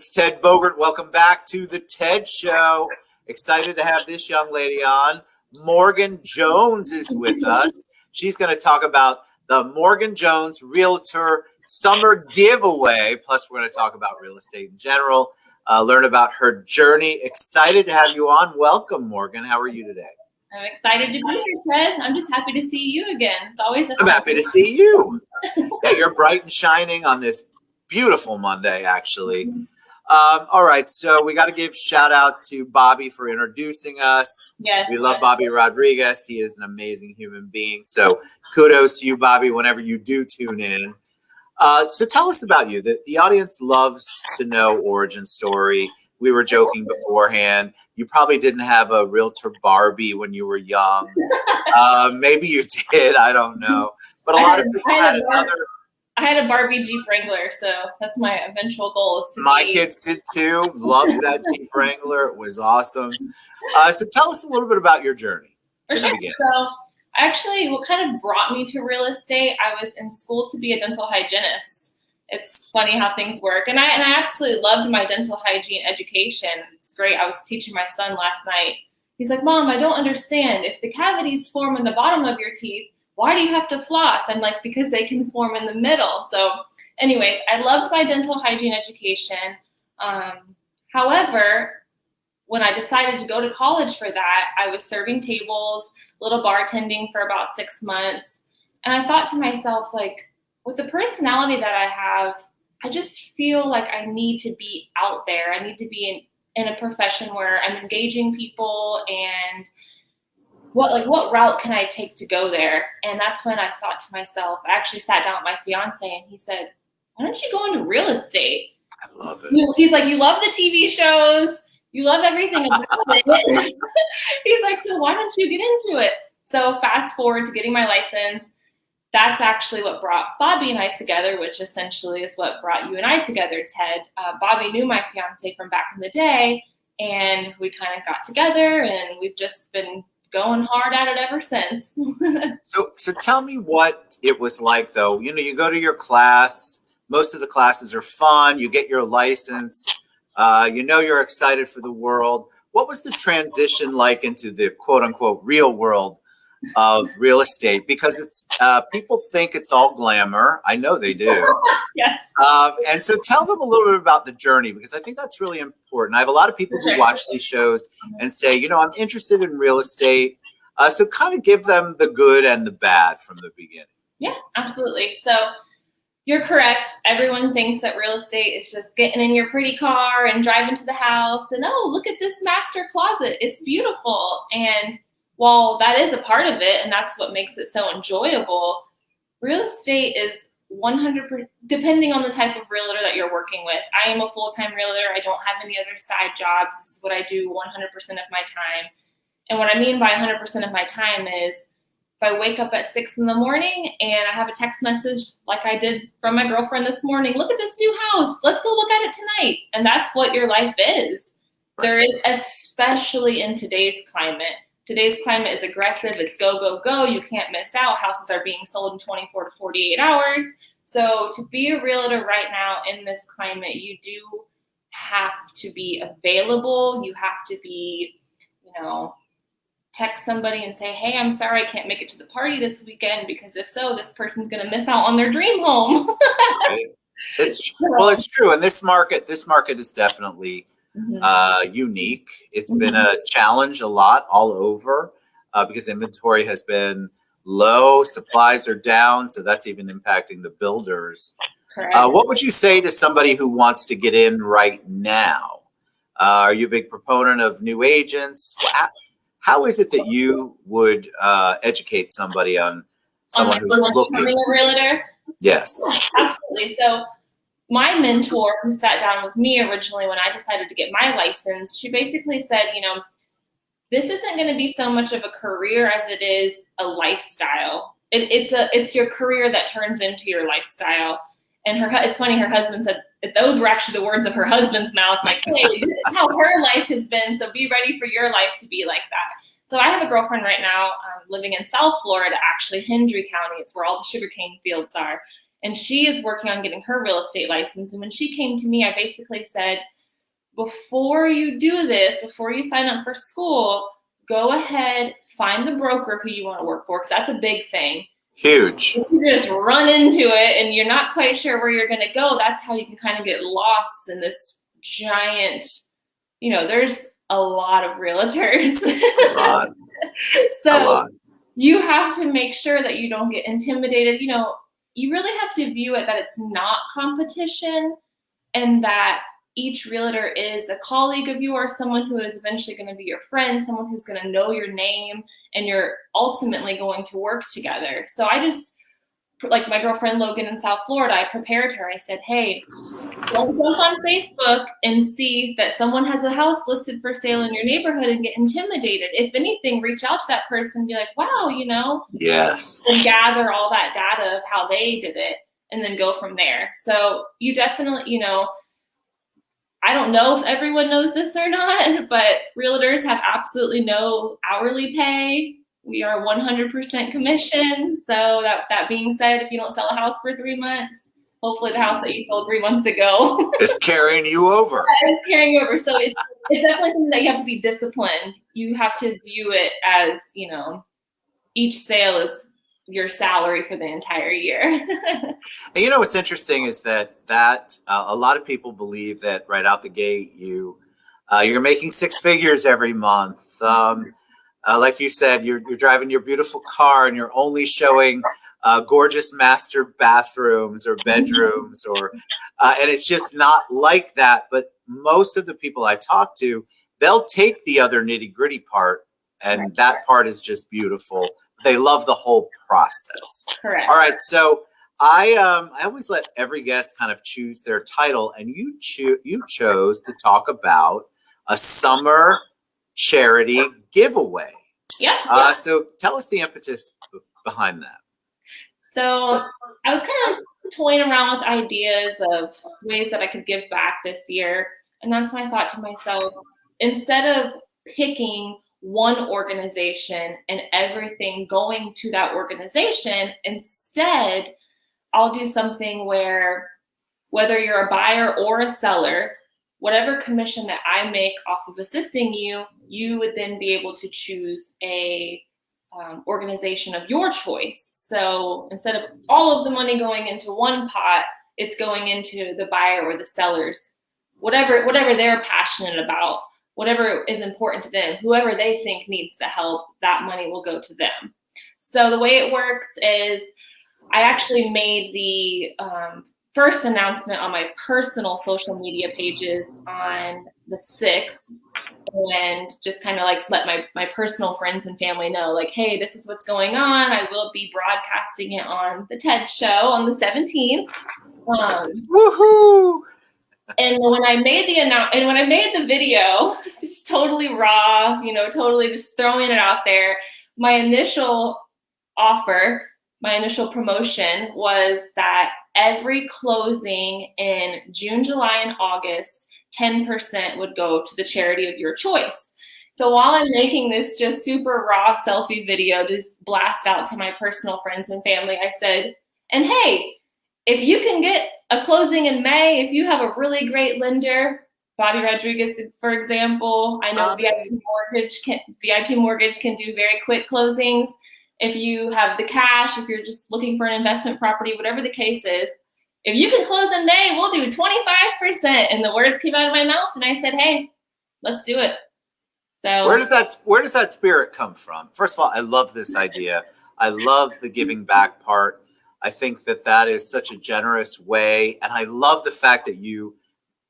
It's Ted Bogert. Welcome back to the Ted Show. Excited to have this young lady on. Morgan Jones is with us. She's going to talk about the Morgan Jones Realtor Summer Giveaway. Plus, we're going to talk about real estate in general, learn about her journey. Excited to have you on. Welcome, Morgan. How are you today? I'm excited to be here, Ted. I'm just happy to see you again. It's always I'm happy to see you. Yeah, you're bright and shining on this beautiful Monday, actually. All right, so we got to give shout out to Bobby for introducing us. Yes. We love Bobby Rodriguez. He is an amazing human being. So kudos to you, Bobby, whenever you do tune in. So tell us about you. The audience loves to know origin story. We were joking beforehand. You probably didn't have a realtor Barbie when you were young. Maybe you did. I don't know. But a lot of people had another. I had a Barbie Jeep Wrangler, so that's my eventual goal. Is to my kids did too. Loved that Jeep Wrangler. It was awesome. So tell us a little bit about your journey. For sure. So actually, what kind of brought me to real estate, I was in school to be a dental hygienist. It's funny how things work. And I absolutely loved my dental hygiene education. It's great. I was teaching my son last night. He's like, Mom, I don't understand. If the cavities form in the bottom of your teeth, why do you have to floss? I'm like, because they can form in the middle. So anyways, I loved my dental hygiene education. However, when I decided to go to college for that, I was serving tables, little bartending for about 6 months. And I thought to myself, like, with the personality that I have, I just feel like I need to be out there. I need to be in a profession where I'm engaging people, and what route can I take to go there? And that's when I thought to myself, I actually sat down with my fiance and he said, why don't you go into real estate? I love it. He's like, you love the TV shows. You love everything about it. He's like, so why don't you get into it? So fast forward to getting my license. That's actually what brought Bobby and I together, which essentially is what brought you and I together, Ted. Bobby knew my fiance from back in the day, and we kind of got together, and we've just been going hard at it ever since. So tell me what it was like, though. You know, you go to your class. Most of the classes are fun. You get your license. You know you're excited for the world. What was the transition like into the quote-unquote real world of real estate? Because it's people think it's all glamour. I know they do. Yes. And so tell them a little bit about the journey, because I think that's really important. I have a lot of people who watch these shows and say, you know, I'm interested in real estate. So kind of give them the good and the bad from the beginning. Yeah, absolutely. So you're correct. Everyone thinks that real estate is just getting in your pretty car and driving to the house and, oh, look at this master closet. It's beautiful. And while that is a part of it, and that's what makes it so enjoyable, real estate is 100%, depending on the type of realtor that you're working with. I am a full-time realtor. I don't have any other side jobs. This is what I do 100% of my time. And what I mean by 100% of my time is if I wake up at 6 in the morning and I have a text message like I did from my girlfriend this morning, look at this new house. Let's go look at it tonight. And that's what your life is. Right. There is, especially in today's climate. Today's climate is aggressive. It's go, go, go. You can't miss out. Houses are being sold in 24 to 48 hours. So to be a realtor right now in this climate, you do have to be available. You have to be, text somebody and say, hey, I'm sorry I can't make it to the party this weekend, because if so, this person's going to miss out on their dream home. Right. It's true. And this market is definitely unique. It's been a challenge a lot all over because inventory has been low, supplies are down, so that's even impacting the builders. Correct. What would you say to somebody who wants to get in right now? Are you a big proponent of new agents? How is it that you would educate somebody on someone who's looking? Becoming a realtor? Yes. Absolutely. So my mentor, who sat down with me originally when I decided to get my license, she basically said, this isn't going to be so much of a career as it is a lifestyle. It's your career that turns into your lifestyle. And it's funny, her husband said, those were actually the words of her husband's mouth, like, hey, this is how her life has been, so be ready for your life to be like that. So I have a girlfriend right now living in South Florida, actually, Hendry County. It's where all the sugarcane fields are. and she is working on getting her real estate license. And when she came to me, I basically said, before you do this, before you sign up for school, go ahead, find the broker who you want to work for, because that's a big thing. Huge. If you just run into it and you're not quite sure where you're going to go, that's how you can kind of get lost in this giant, there's a lot of realtors. A lot. So A lot. you have to make sure that you don't get intimidated. You really have to view it that it's not competition, and that each realtor is a colleague of yours, someone who is eventually going to be your friend, someone who's going to know your name, and you're ultimately going to work together. So I just, like my girlfriend Logan in South Florida, I prepared her. I said, hey, don't jump on Facebook and see that someone has a house listed for sale in your neighborhood and get intimidated. If anything, reach out to that person and be like, wow, Yes. and gather all that data of how they did it and then go from there. So you definitely, I don't know if everyone knows this or not, but realtors have absolutely no hourly pay. We are 100% commission. So that being said, if you don't sell a house for 3 months, hopefully the house that you sold 3 months ago is carrying you over. It's carrying over. So it's definitely something that you have to be disciplined. You have to view it as, each sale is your salary for the entire year. And what's interesting is that a lot of people believe that right out the gate you're making 6 figures every month. Like you said, you're driving your beautiful car and you're only showing gorgeous master bathrooms or bedrooms, and it's just not like that. But most of the people I talk to, they'll take the other nitty gritty part, and that part is just beautiful. They love the whole process. Correct. All right, so I always let every guest kind of choose their title, and you chose to talk about a summer charity giveaway. Yeah. So tell us the impetus behind that. So I was kind of toying around with ideas of ways that I could give back this year. And that's when I thought to myself, instead of picking one organization and everything going to that organization, instead, I'll do something where, whether you're a buyer or a seller, whatever commission that I make off of assisting you, you would then be able to choose a organization of your choice. So instead of all of the money going into one pot, it's going into the buyer or the sellers, whatever they're passionate about, whatever is important to them, whoever they think needs the help, that money will go to them. So the way it works is I actually made the first announcement on my personal social media pages on the 6th, and just kind of like let my personal friends and family know, like, hey, this is what's going on. I will be broadcasting it on the TED show on the 17th. Woohoo! And when I made the video, just totally raw, totally just throwing it out there, my initial offer, my initial promotion was that every closing in June, July, and August, 10% would go to the charity of your choice. So while I'm making this just super raw selfie video, just blast out to my personal friends and family, I said, and hey, if you can get a closing in May, if you have a really great lender, Bobby Rodriguez, for example, I know VIP Mortgage can do very quick closings. If you have the cash, if you're just looking for an investment property, whatever the case is, if you can close in May, we'll do 25%. And the words came out of my mouth, and I said, hey, let's do it. So where does that spirit come from? First of all, I love this idea. I love the giving back part. I think that is such a generous way. And I love the fact that you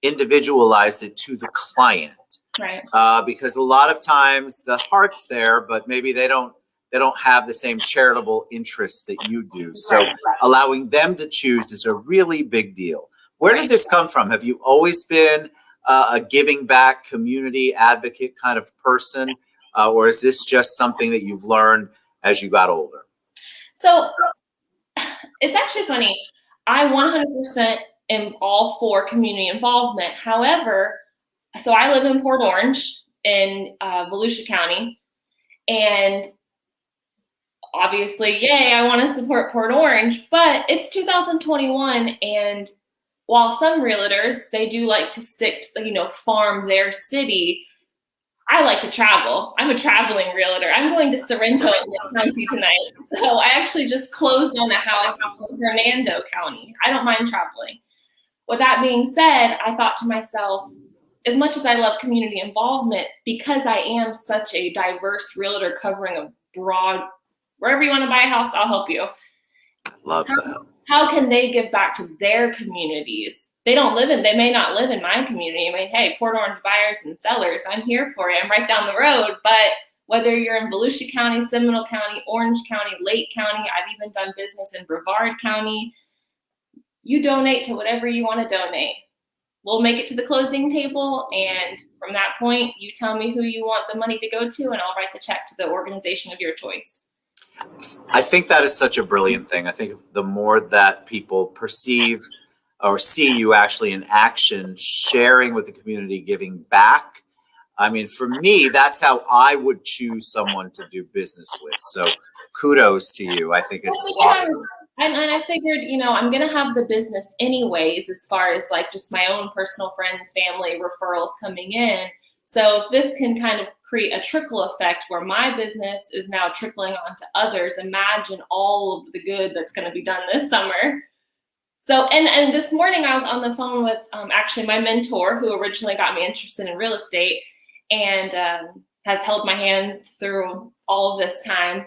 individualized it to the client. Right. Because a lot of times the heart's there, but maybe they don't have the same charitable interests that you do. So allowing them to choose is a really big deal. Where did this come from? Have you always been a giving back community advocate kind of person? Or is this just something that you've learned as you got older? So it's actually funny. I 100% am all for community involvement. However, so I live in Port Orange in Volusia County, and obviously, yay, I want to support Port Orange, but it's 2021, and while some realtors, they do like to stick to, farm their city, I like to travel. I'm a traveling realtor. I'm going to Sorrento County tonight. So I actually just closed on a house in Hernando County. I don't mind traveling. With that being said, I thought to myself, as much as I love community involvement, because I am such a diverse realtor covering a broad, wherever you want to buy a house, I'll help you. Love that. How can they give back to their communities? They may not live in my community. I mean, hey, Port Orange buyers and sellers, I'm here for you. I'm right down the road. But whether you're in Volusia County, Seminole County, Orange County, Lake County, I've even done business in Brevard County, you donate to whatever you want to donate. We'll make it to the closing table, and from that point, you tell me who you want the money to go to, and I'll write the check to the organization of your choice. I think that is such a brilliant thing. I think the more that people perceive or see you actually in action, sharing with the community, giving back. I mean, for me, that's how I would choose someone to do business with. So kudos to you. I think it's awesome. And I figured, I'm going to have the business anyways, as far as like just my own personal friends, family, referrals coming in. So if this can kind of create a trickle effect where my business is now trickling on to others, imagine all of the good that's going to be done this summer. So, and this morning I was on the phone with actually my mentor, who originally got me interested in real estate and has held my hand through all of this time.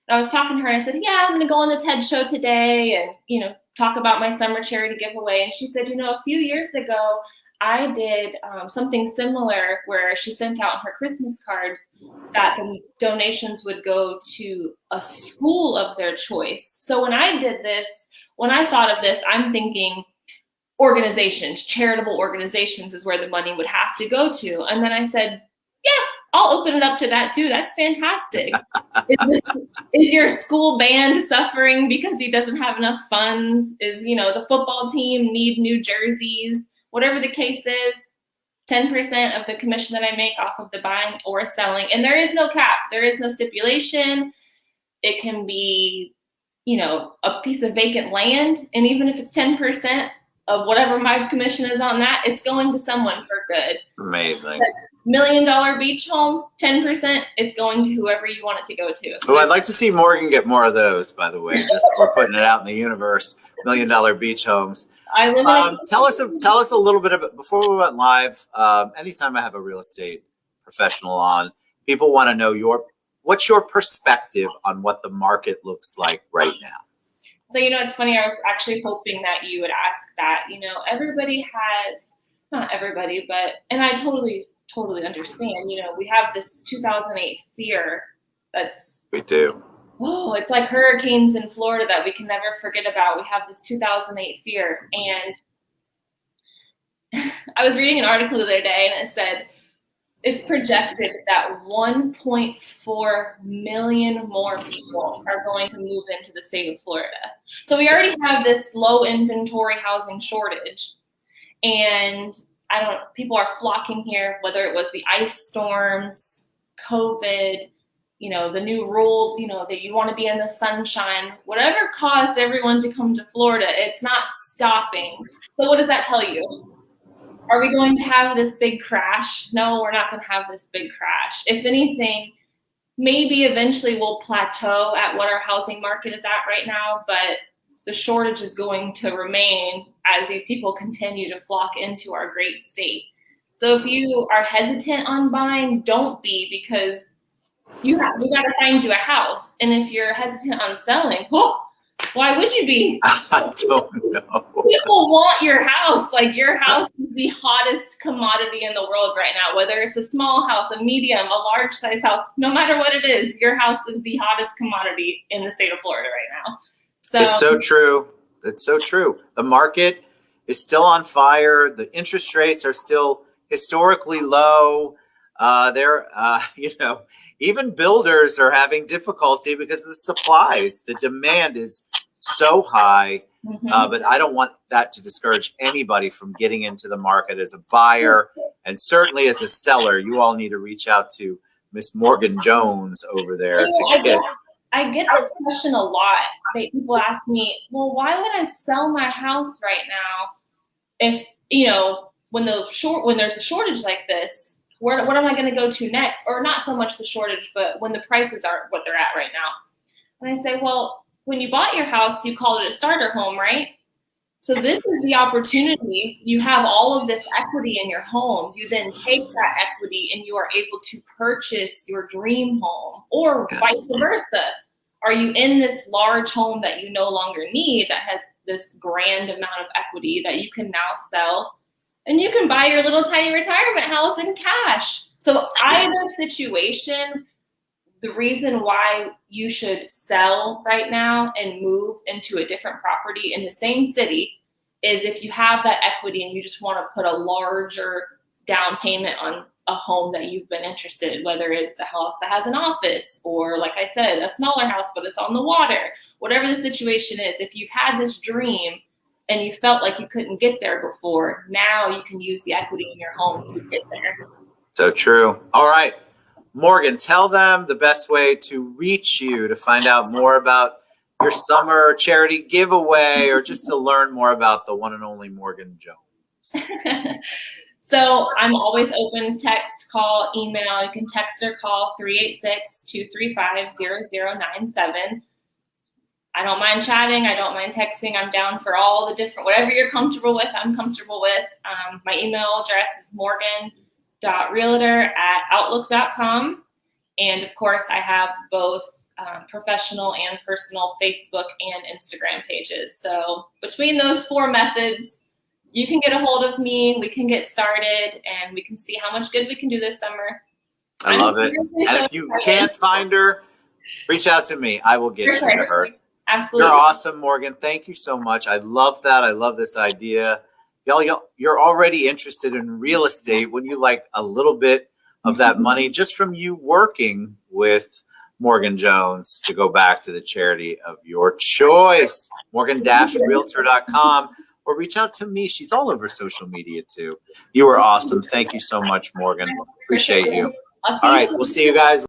And I was talking to her and I said, yeah, I'm going to go on the TED show today and, talk about my summer charity giveaway. And she said, a few years ago, I did something similar where she sent out her Christmas cards that the donations would go to a school of their choice. So when I thought of this, I'm thinking organizations, charitable organizations is where the money would have to go to. And then I said, yeah, I'll open it up to that too. That's fantastic. Is your school band suffering because he doesn't have enough funds? Is, the football team need new jerseys? Whatever the case is, 10% of the commission that I make off of the buying or selling. And there is no cap. There is no stipulation. It can be, a piece of vacant land. And even if it's 10% of whatever my commission is on that, it's going to someone for good. Amazing. $1 million beach home, 10%, it's going to whoever you want it to go to. So I'd like to see Morgan get more of those, by the way. Just we're putting it out in the universe, $1 million beach homes. Tell us a little bit about, before we went live, anytime I have a real estate professional on, people want to know what's your perspective on what the market looks like right now? So, it's funny, I was actually hoping that you would ask that. Everybody has, not everybody, but, and I totally understand, we have this 2008 fear we do. Oh, it's like hurricanes in Florida that we can never forget about. We have this 2008 fear. And I was reading an article the other day and it said, it's projected that 1.4 million more people are going to move into the state of Florida. So we already have this low inventory housing shortage. And people are flocking here, whether it was the ice storms, COVID, the new rule, that you want to be in the sunshine, whatever caused everyone to come to Florida, it's not stopping. So what does that tell you? Are we going to have this big crash? No, we're not going to have this big crash. If anything, maybe eventually we'll plateau at what our housing market is at right now, but the shortage is going to remain as these people continue to flock into our great state. So if you are hesitant on buying, don't be, because we got to find you a house. And if you're hesitant on selling, why would you be? I don't know. People want your house. Like, your house is the hottest commodity in the world right now, whether it's a small house, a medium, a large size house, no matter what it is, your house is the hottest commodity in the state of Florida right now. So it's so true. It's so true. The market is still on fire. The interest rates are still historically low. Even builders are having difficulty because of the supplies. The demand is so high, but I don't want that to discourage anybody from getting into the market as a buyer. And certainly as a seller, you all need to reach out to Miss Morgan Jones over there to get I get this question a lot. People ask me, well, why would I sell my house right now if, when there's a shortage like this, what am I going to go to next? Or not so much the shortage, but when the prices aren't what they're at right now. And I say, well, when you bought your house, you called it a starter home, right? So this is the opportunity. You have all of this equity in your home. You then take that equity and you are able to purchase your dream home, or vice versa. Are you in this large home that you no longer need, that has this grand amount of equity that you can now sell, and you can buy your little tiny retirement house in cash? So either situation, the reason why you should sell right now and move into a different property in the same city is if you have that equity and you just want to put a larger down payment on a home that you've been interested in, whether it's a house that has an office, or like I said, a smaller house, but it's on the water, whatever the situation is. If you've had this dream and you felt like you couldn't get there before, now you can use the equity in your home to get there. So true. All right. Morgan, tell them the best way to reach you to find out more about your summer charity giveaway, or just to learn more about the one and only Morgan Jones. So I'm always open, text, call, email. You can text or call 386-235-0097. I don't mind chatting. I don't mind texting. I'm down for all the different, whatever you're comfortable with, I'm comfortable with. My email address is morgan.realtor@outlook.com. And of course, I have both professional and personal Facebook and Instagram pages. So between those 4 methods, you can get a hold of me. We can get started, and we can see how much good we can do this summer. I love it. And if you can't find her, reach out to me. I will get you to her. Absolutely. You're awesome, Morgan. Thank you so much. I love that. I love this idea. Y'all, you're already interested in real estate when you like a little bit of that money just from you working with Morgan Jones, to go back to the charity of your choice, morgan-realtor.com, or reach out to me. She's all over social media too. You are awesome. Thank you so much, Morgan. Appreciate you. All right. We'll see you guys